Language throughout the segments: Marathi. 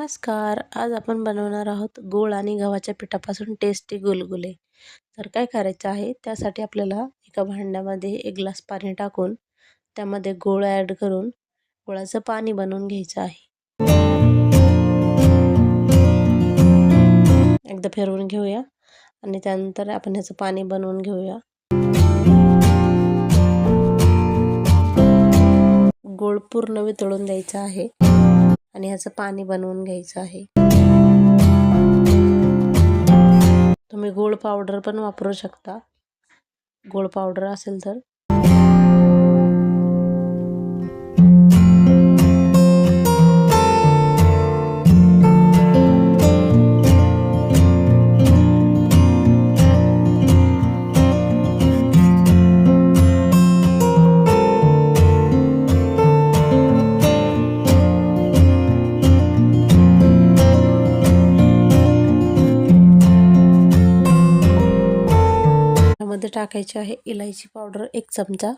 नमस्कार. आज आपण बनवणार आहोत गूळ आणि गव्हाच्या पिठापासून टेस्टी गुलगुले. तर काय करायचं आहे, त्यासाठी आपल्याला एका भांड्यामध्ये 1 ग्लास पाणी टाकून त्यामध्ये गूळ ॲड करून गुळाचं पाणी बनवून घ्यायचं आहे. एकदा फिरवून घेऊया आणि त्यानंतर आपण ह्याचं पाणी बनवून घेऊया. गूळ पूर्ण वितळून द्यायचा आहे आणि ह्याचं पाणी बनवून घ्यायचं आहे. तुम्ही गूळ पावडर पण वापरू शकता, गूळ पावडर असेल तर. मध्ये टाकायची आहे इलायची पावडर 1 चमचा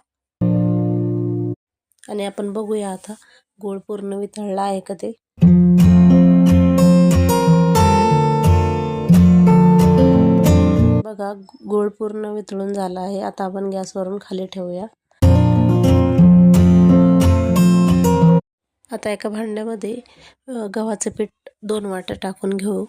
आणि आपण बघूया आता गूळ पूर्ण वितळला आहे का ते. बघा, गूळ पूर्ण वितळून झाला आहे. आता आपण गॅसवरून खाली ठेवूया. आता एका भांड्यामध्ये गव्हाचं पीठ 2 वाट्या टाकून घेऊ.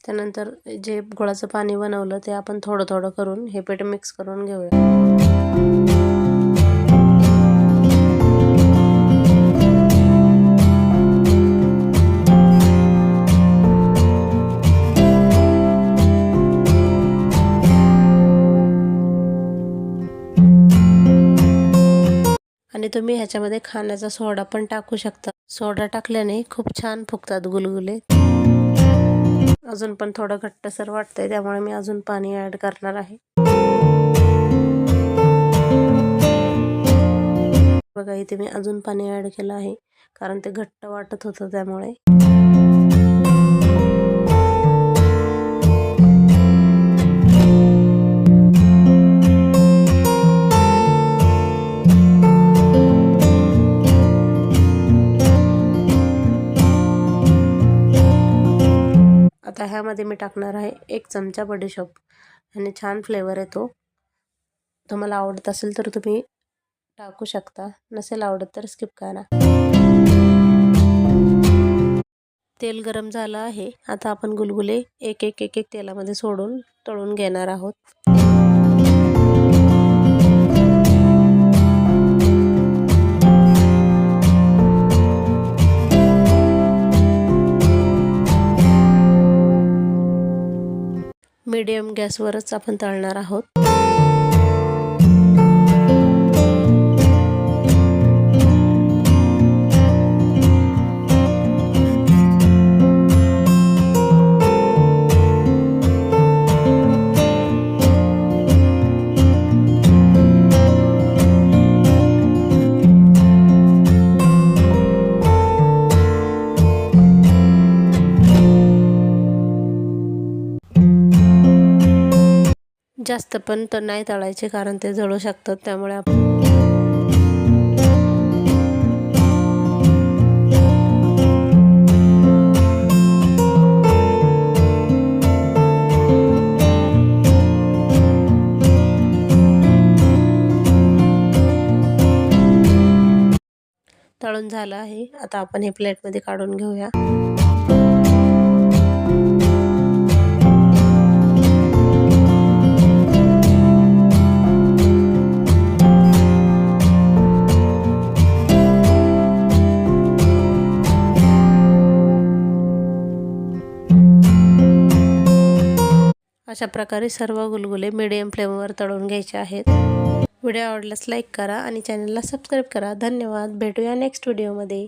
त्यानंतर जे गुळाचं पाणी बनवलं ते आपण थोडं थोडं करून हे पीठ मिक्स करून घेऊया. आणि तुम्ही ह्याच्यामध्ये खाण्याचा सोडा पण टाकू शकता. सोडा टाकल्याने खूप छान फुगतात गुलगुले. अजून पण थोडं घट्टसर वाटतंय, त्यामुळे मी अजून पाणी ॲड करणार आहे. बघा, इथे मी अजून पाणी ॲड केलं आहे कारण ते घट्ट वाटत होतं त्यामुळे. आता ह्यामध्ये मी टाकणार आहे 1 चमचा बडीशोप. ह्याने छान फ्लेवर येतो. तुम्हाला आवडत असेल तर तुम्ही टाकू शकता, नसेल आवडत तर स्किप करा. तेल गरम झालं आहे. आता आपण गुलगुले एक एक तेलामध्ये सोडून तळून घेणार आहोत. मीडियम गॅसवरच आपण तळणार आहोत. जास्त पण तर नाही तळायचे कारण ते जळू शकतात, त्यामुळे तळून झालं आहे. आता आपण हे प्लेटमध्ये काढून घेऊया. अशा प्रकारे सर्व गुलगुले मीडियम फ्लेमवर तळून घ्यायचे आहेत. व्हिडिओ आवडल्यास लाईक करा आणि चॅनलला सबस्क्राईब करा. धन्यवाद. भेटूया नेक्स्ट व्हिडिओमध्ये.